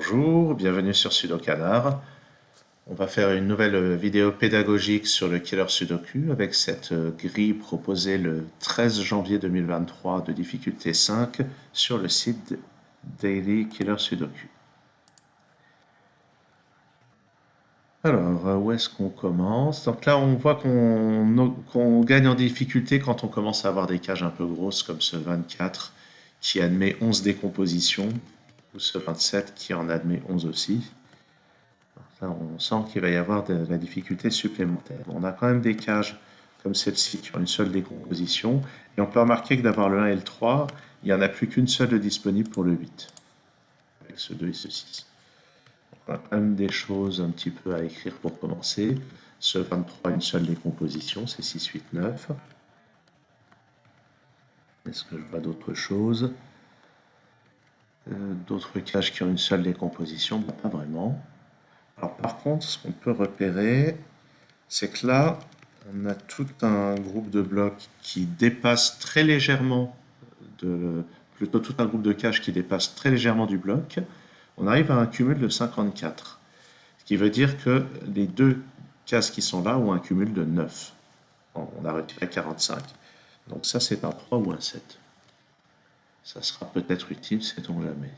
Bonjour, bienvenue sur Sudokanar. On va faire une nouvelle vidéo pédagogique sur le Killer Sudoku avec cette grille proposée le 13 janvier 2023 de difficulté 5 sur le site Daily Killer Sudoku. Alors, où est-ce qu'on commence? Donc là, on voit qu'on gagne en difficulté quand on commence à avoir des cages un peu grosses comme ce 24 qui admet 11 décompositions ou ce 27 qui en admet 11 aussi. Là, on sent qu'il va y avoir de la difficulté supplémentaire. On a quand même des cages comme celle-ci qui ont une seule décomposition. Et on peut remarquer que d'avoir le 1 et le 3, il n'y en a plus qu'une seule de disponible pour le 8. Avec ce 2 et ce 6. On a quand même des choses un petit peu à écrire pour commencer. Ce 23, une seule décomposition, c'est 6, 8, 9. Est-ce que je vois d'autres choses? D'autres cages qui ont une seule décomposition? Bon, pas vraiment. Alors par contre, ce qu'on peut repérer, c'est que là, on a tout un groupe de blocs qui dépasse très légèrement, plutôt tout un groupe de caches qui dépasse très légèrement du bloc. On arrive à un cumul de 54. Ce qui veut dire que les deux cases qui sont là ont un cumul de 9. On a retiré 45. Donc ça, c'est un 3 ou un 7. Ça sera peut-être utile, sait-on jamais.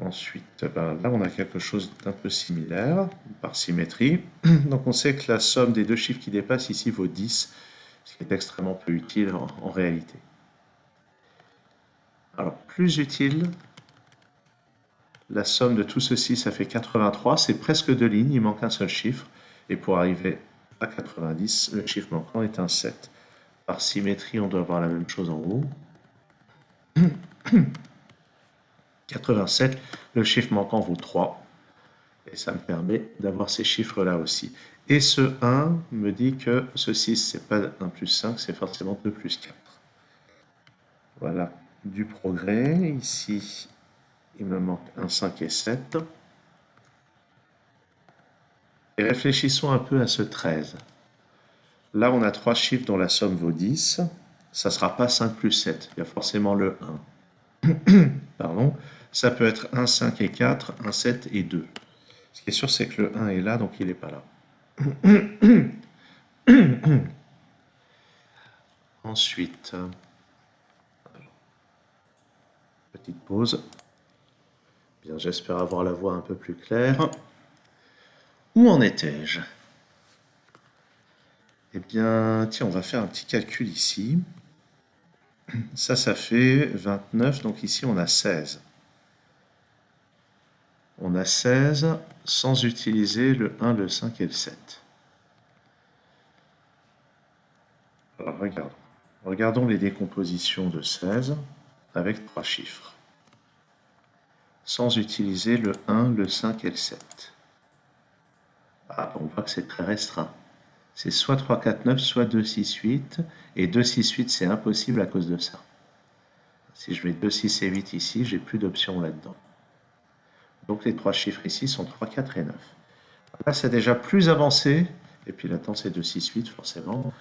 Ensuite, là, on a quelque chose d'un peu similaire, par symétrie. Donc, on sait que la somme des deux chiffres qui dépassent ici vaut 10, ce qui est extrêmement peu utile en réalité. Alors, plus utile, la somme de tout ceci, ça fait 83. C'est presque deux lignes, il manque un seul chiffre. Et pour arriver à 90, le chiffre manquant est un 7. Par symétrie, on doit avoir la même chose en haut. 87, le chiffre manquant vaut 3. Et ça me permet d'avoir ces chiffres-là aussi. Et ce 1 me dit que ce 6, c'est pas 1 plus 5, c'est forcément 2 plus 4. Voilà du progrès. Ici, il me manque un 5 et 7. Et réfléchissons un peu à ce 13. Là, on a trois chiffres dont la somme vaut 10. Ça ne sera pas 5 plus 7. Il y a forcément le 1. Pardon. Ça peut être 1, 5 et 4, 1, 7 et 2. Ce qui est sûr, c'est que le 1 est là, donc il n'est pas là. Ensuite, petite pause. Bien, j'espère avoir la voix un peu plus claire. Où en étais-je? Eh bien, tiens, on va faire un petit calcul ici. Ça fait 29, donc ici on a 16. On a 16 sans utiliser le 1, le 5 et le 7. Alors, regardons. Regardons les décompositions de 16 avec trois chiffres. Sans utiliser le 1, le 5 et le 7. Ah, on voit que c'est très restreint. C'est soit 3, 4, 9, soit 2, 6, 8. Et 2, 6, 8, c'est impossible à cause de ça. Si je mets 2, 6 et 8 ici, j'ai plus d'options là-dedans. Donc les trois chiffres ici sont 3, 4 et 9. Là, c'est déjà plus avancé. Et puis là-dedans, c'est 2, 6, 8, forcément.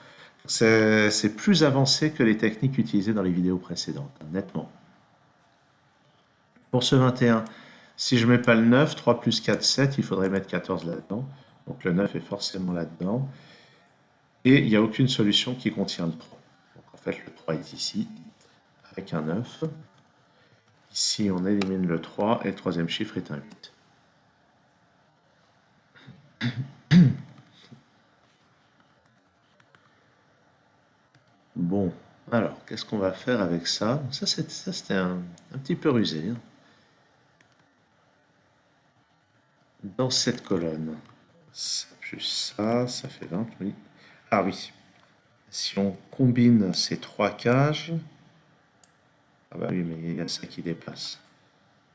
C'est plus avancé que les techniques utilisées dans les vidéos précédentes, nettement. Pour ce 21, si je ne mets pas le 9, 3 plus 4, 7, il faudrait mettre 14 là-dedans. Donc le 9 est forcément là-dedans. Et il n'y a aucune solution qui contient le 3. Donc en fait, le 3 est ici, avec un 9. Ici, on élimine le 3, et le troisième chiffre est un 8. Bon, alors, qu'est-ce qu'on va faire avec ça? Ça, c'était un petit peu rusé. Hein. Dans cette colonne, ça plus ça fait 20, oui. Ah oui, si on combine ces trois cages, ah bah oui, mais il y a ça qui dépasse.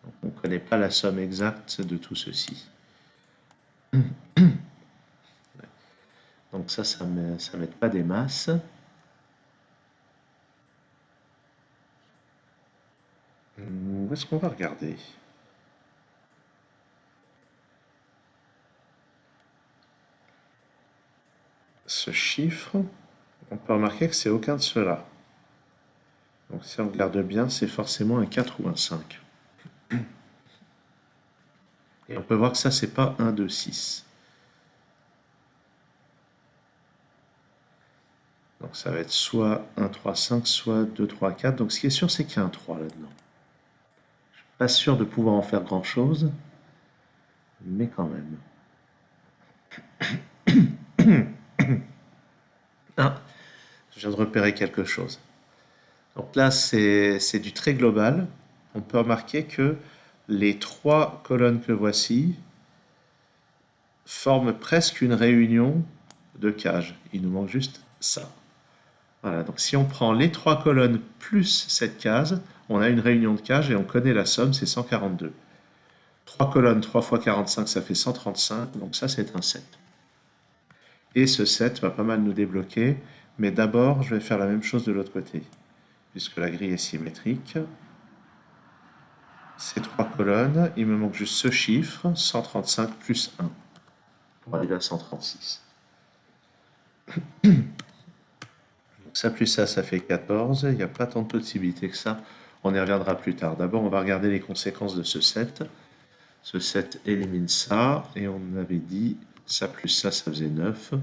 Donc on ne connaît pas la somme exacte de tout ceci. Donc ça m'aide pas des masses. Où est-ce qu'on va regarder? Ce chiffre, on peut remarquer que c'est aucun de ceux-là. Donc si on regarde bien, c'est forcément un 4 ou un 5. Et on peut voir que ça, c'est pas 1, 2, 6. Donc ça va être soit 1, 3, 5, soit 2, 3, 4. Donc ce qui est sûr, c'est qu'il y a un 3 là-dedans. Pas sûr de pouvoir en faire grand-chose, mais quand même. Ah, je viens de repérer quelque chose. Donc là, c'est du très global. On peut remarquer que les trois colonnes que voici forment presque une réunion de cages. Il nous manque juste ça. Voilà, donc si on prend les trois colonnes plus cette case, on a une réunion de cages et on connaît la somme, c'est 142. 3 colonnes, 3 fois 45, ça fait 135, donc ça c'est un 7. Et ce 7 va pas mal nous débloquer, mais d'abord je vais faire la même chose de l'autre côté, puisque la grille est symétrique. Ces trois colonnes, il me manque juste ce chiffre, 135 plus 1, pour arriver à 136. Ça plus ça fait 14. Il n'y a pas tant de possibilités que ça. On y reviendra plus tard. D'abord, on va regarder les conséquences de ce 7. Ce 7 élimine ça. Et on avait dit ça plus ça faisait 9.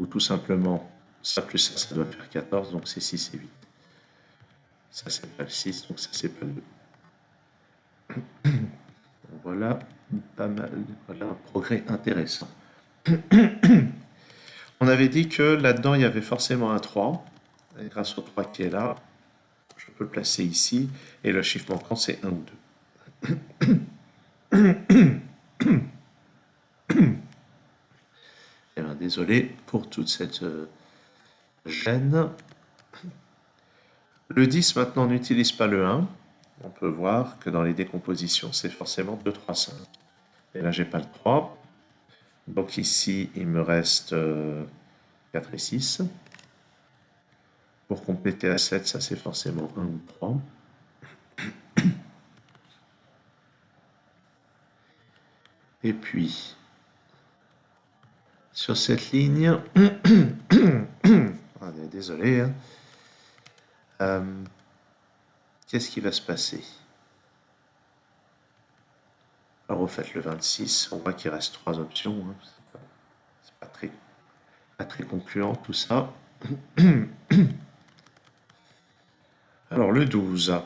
Ou tout simplement, ça plus ça doit faire 14. Donc c'est 6 et 8. Ça, c'est pas le 6. Donc ça, c'est pas le 2. Voilà, pas mal. Voilà un progrès intéressant. On avait dit que là-dedans, il y avait forcément un 3. Et grâce au 3 qui est là, je peux le placer ici. Et le chiffre manquant, c'est 1 ou 2. Eh bien, désolé pour toute cette gêne. Le 10, maintenant, n'utilise pas le 1. On peut voir que dans les décompositions, c'est forcément 2, 3, 5. Et là, j'ai pas le 3. Donc ici, il me reste 4 et 6. Pour compléter à 7, ça c'est forcément 1 ou 3. Et puis, sur cette ligne, désolé, hein. Qu'est-ce qui va se passer? Alors, au fait, le 26, on voit qu'il reste 3 options. Hein. C'est pas très concluant tout ça. Alors, le 12,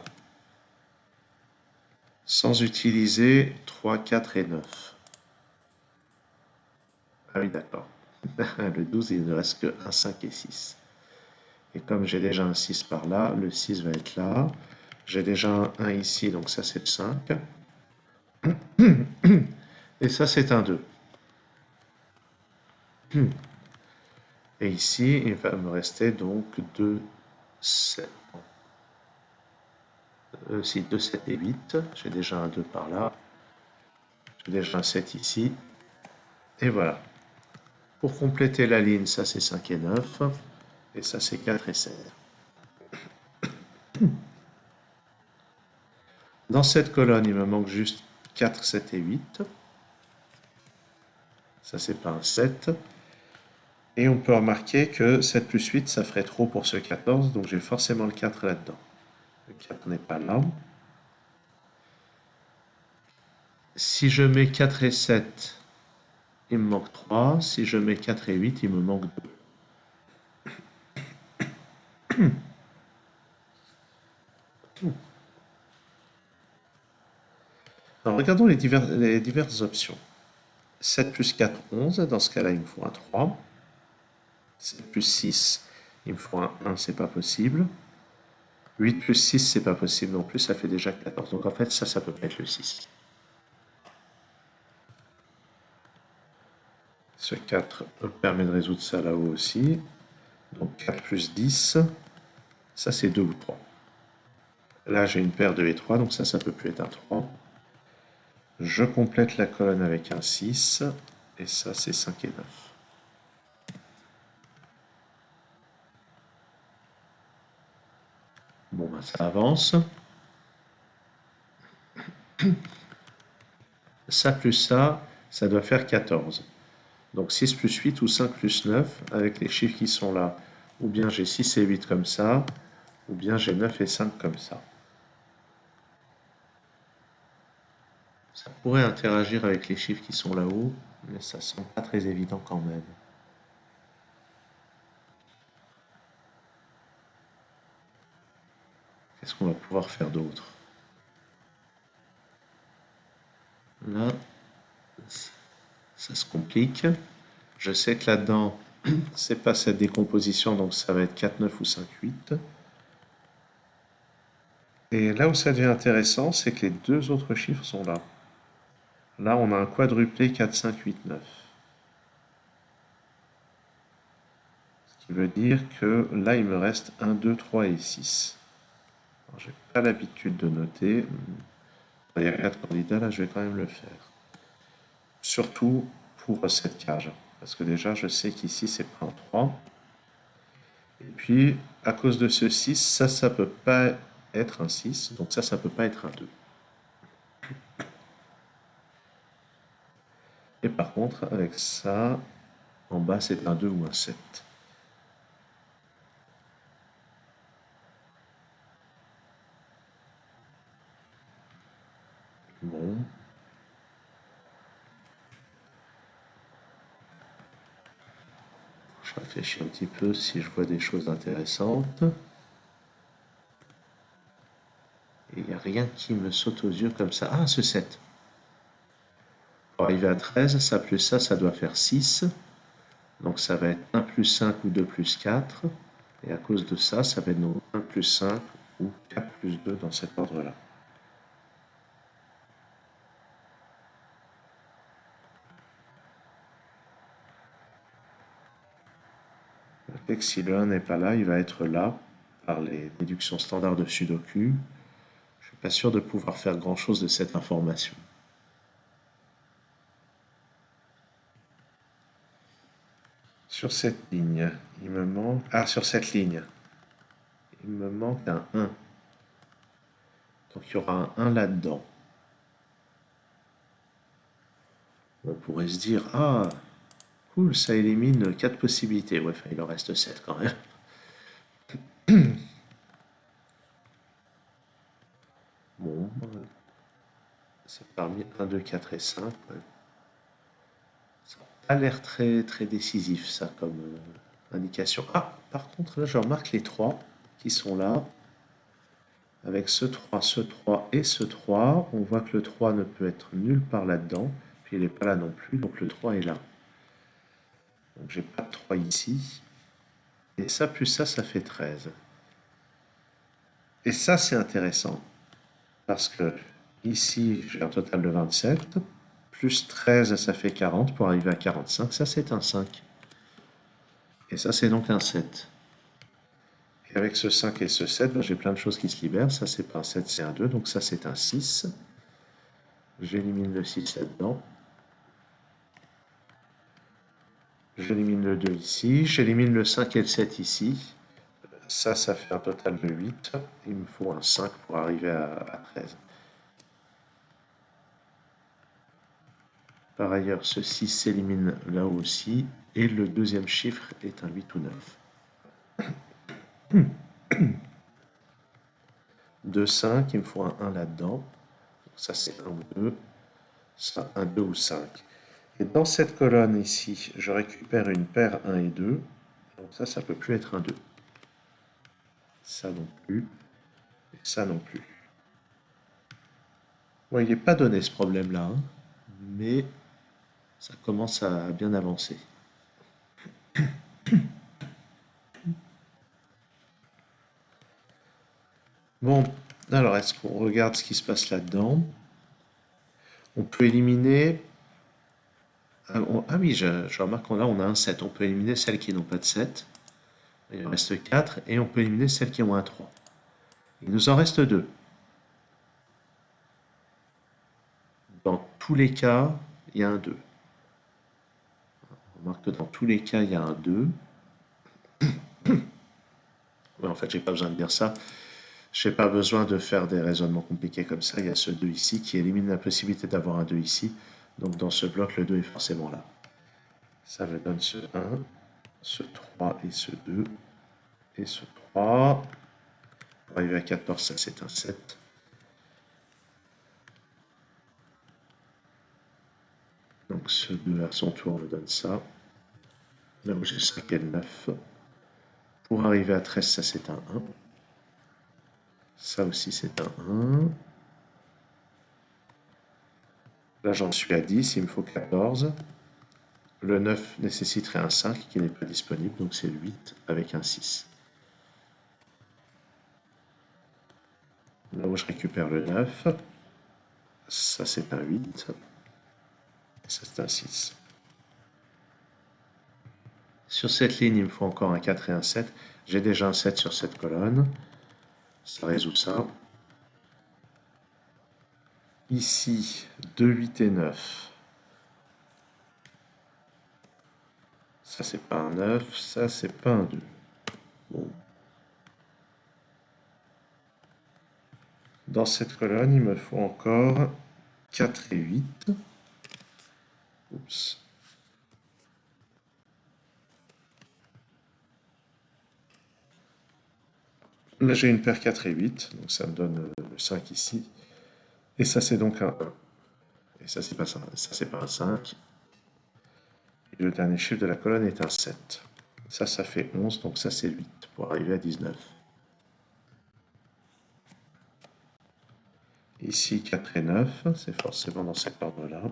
sans utiliser 3, 4 et 9. Ah oui, d'accord. Le 12, il ne reste que 1, 5 et 6. Et comme j'ai déjà un 6 par là, le 6 va être là. J'ai déjà un 1 ici, donc ça c'est le 5. Et ça c'est un 2. Et ici, il va me rester donc 2, 7. 2, 7 et 8. J'ai déjà un 2 par là. J'ai déjà un 7 ici. Et voilà. Pour compléter la ligne, ça c'est 5 et 9. Et ça c'est 4 et 7. Dans cette colonne, il me manque juste 4, 7 et 8. Ça c'est pas un 7. Et on peut remarquer que 7 plus 8, ça ferait trop pour ce 14, donc j'ai forcément le 4 là-dedans. Le 4 n'est pas là. Si je mets 4 et 7, il me manque 3. Si je mets 4 et 8, il me manque 2. Alors, regardons les diverses options. 7 plus 4, 11. Dans ce cas-là, il me faut un 3. 7 plus 6, il me faut un 1, c'est pas possible. 8 plus 6, c'est pas possible non plus, ça fait déjà 14. Donc en fait, ça peut pas être le 6. Ce 4 me permet de résoudre ça là-haut aussi. Donc 4 plus 10, ça c'est 2 ou 3. Là, j'ai une paire de 2 et 3, donc ça peut plus être un 3. Je complète la colonne avec un 6, et ça c'est 5 et 9. Bon, ben, ça avance. Ça plus ça doit faire 14. Donc 6 plus 8 ou 5 plus 9, avec les chiffres qui sont là. Ou bien j'ai 6 et 8 comme ça, Ou bien j'ai 9 et 5 comme ça. Ça pourrait interagir avec les chiffres qui sont là-haut, mais ça semble pas très évident quand même. Qu'est-ce qu'on va pouvoir faire d'autre? Là, ça se complique. Je sais que là-dedans, c'est pas cette décomposition, donc ça va être 4, 9 ou 5, 8. Et là où ça devient intéressant, c'est que les deux autres chiffres sont là. Là, on a un quadruplé 4, 5, 8, 9. Ce qui veut dire que là, il me reste 1, 2, 3 et 6. Je n'ai pas l'habitude de noter. Il y a 4 candidats, là, je vais quand même le faire. Surtout pour cette cage. Parce que déjà, je sais qu'ici, c'est pas un 3. Et puis, à cause de ce 6, ça peut pas être un 6. Donc ça peut pas être un 2. Et par contre, avec ça, en bas, c'est un 2 ou un 7. Bon. Je réfléchis un petit peu si je vois des choses intéressantes. Et il n'y a rien qui me saute aux yeux comme ça. Ah, ce 7. Pour arriver à 13, ça plus ça doit faire 6. Donc ça va être 1 plus 5 ou 2 plus 4. Et à cause de ça, ça va être 1 plus 5 ou 4 plus 2 dans cet ordre-là. Le fait que si le 1 n'est pas là, il va être là par les déductions standards de Sudoku. Je ne suis pas sûr de pouvoir faire grand-chose de cette information. Sur cette ligne, il me manque... Ah, sur cette ligne, il me manque un 1. Donc il y aura un 1 là-dedans. On pourrait se dire, ah, cool, ça élimine 4 possibilités. Ouais, enfin, il en reste 7 quand même. Bon, c'est parmi 1, 2, 4 et 5. Ouais. Ça n'a pas l'air très, très décisif, ça, comme indication. Ah, par contre, là, je remarque les 3 qui sont là. Avec ce 3 et ce 3, on voit que le 3 ne peut être nulle part là-dedans. Puis il n'est pas là non plus, donc le 3 est là. Donc j'ai pas de 3 ici. Et ça plus ça fait 13. Et ça, c'est intéressant. Parce que ici, j'ai un total de 27. Plus 13, ça fait 40 pour arriver à 45. Ça, c'est un 5. Et ça, c'est donc un 7. Et avec ce 5 et ce 7, ben, j'ai plein de choses qui se libèrent. Ça, c'est pas un 7, c'est un 2. Donc ça, c'est un 6. J'élimine le 6 là-dedans. J'élimine le 2 ici. J'élimine le 5 et le 7 ici. Ça fait un total de 8. Il me faut un 5 pour arriver à 13. Par ailleurs, ce 6 s'élimine là aussi. Et le deuxième chiffre est un 8 ou 9. 2, 5, il me faut un 1 là-dedans. Ça, c'est 1 ou 2. Ça, un 2 ou 5. Et dans cette colonne ici, je récupère une paire 1 et 2. Donc ça peut plus être un 2. Ça non plus. Et ça non plus. Bon, il n'est pas donné ce problème-là, hein, mais ça commence à bien avancer. Bon, alors est-ce qu'on regarde ce qui se passe là-dedans? On peut éliminer... Ah oui, je remarque qu'on on a un 7. On peut éliminer celles qui n'ont pas de 7. Il en reste 4. Et on peut éliminer celles qui ont un 3. Il nous en reste 2. Dans tous les cas, il y a un 2. On remarque que dans tous les cas, il y a un 2. Ouais, en fait, j'ai pas besoin de dire ça. J'ai pas besoin de faire des raisonnements compliqués comme ça. Il y a ce 2 ici qui élimine la possibilité d'avoir un 2 ici. Donc dans ce bloc, le 2 est forcément là. Ça me donne ce 1, ce 3 et ce 2. Et ce 3. Pour arriver à 14, ça c'est un 7. Donc ce 2 à son tour me donne ça. Là où j'ai 5 et le 9. Pour arriver à 13, ça c'est un 1. Ça aussi c'est un 1. Là j'en suis à 10, il me faut 14. Le 9 nécessiterait un 5 qui n'est pas disponible, donc c'est 8 avec un 6. Là où je récupère le 9, ça c'est un 8, ça c'est un 6. Sur cette ligne, il me faut encore un 4 et un 7. J'ai déjà un 7 sur cette colonne. Ça résout ça. Ici, 2, 8 et 9. Ça, c'est pas un 9. Ça, c'est pas un 2. Bon. Dans cette colonne, il me faut encore 4 et 8. Oups. Là, j'ai une paire 4 et 8. Donc, ça me donne le 5 ici. Et ça, c'est donc un 1. Et ça, c'est pas ça. Ça, c'est pas un 5. Et le dernier chiffre de la colonne est un 7. Ça fait 11. Donc, ça, c'est 8 pour arriver à 19. Ici, 4 et 9, c'est forcément dans cet ordre-là.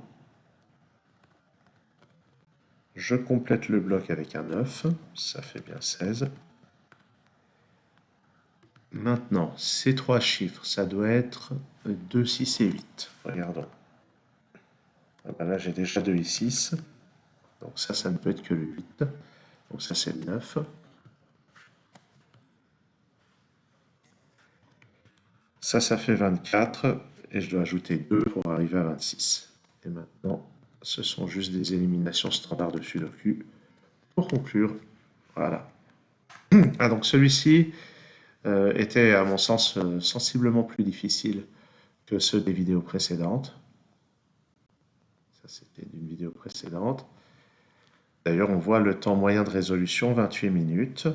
Je complète le bloc avec un 9, ça fait bien 16. Maintenant, ces trois chiffres, ça doit être 2, 6 et 8. Regardons. Ah ben là, j'ai déjà 2 et 6. Donc ça ne peut être que le 8. Donc ça, c'est le 9. Ça fait 24. Et je dois ajouter 2 pour arriver à 26. Et maintenant, ce sont juste des éliminations standards de Sudoku. Pour conclure, voilà. Ah, donc celui-ci était, à mon sens, sensiblement plus difficile que ceux des vidéos précédentes. Ça, c'était d'une vidéo précédente. D'ailleurs, on voit le temps moyen de résolution, 28 minutes.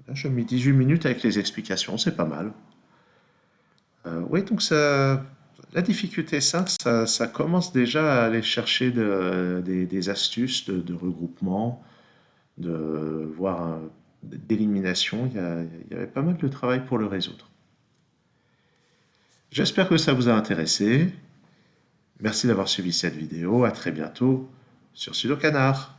Là, je mis 18 minutes avec les explications, c'est pas mal. Oui, donc ça, la difficulté 5, ça commence déjà à aller chercher des astuces de regroupement, de voir d'élimination. Il y avait pas mal de travail pour le résoudre. J'espère que ça vous a intéressé. Merci d'avoir suivi cette vidéo. À très bientôt sur Sudo Canard.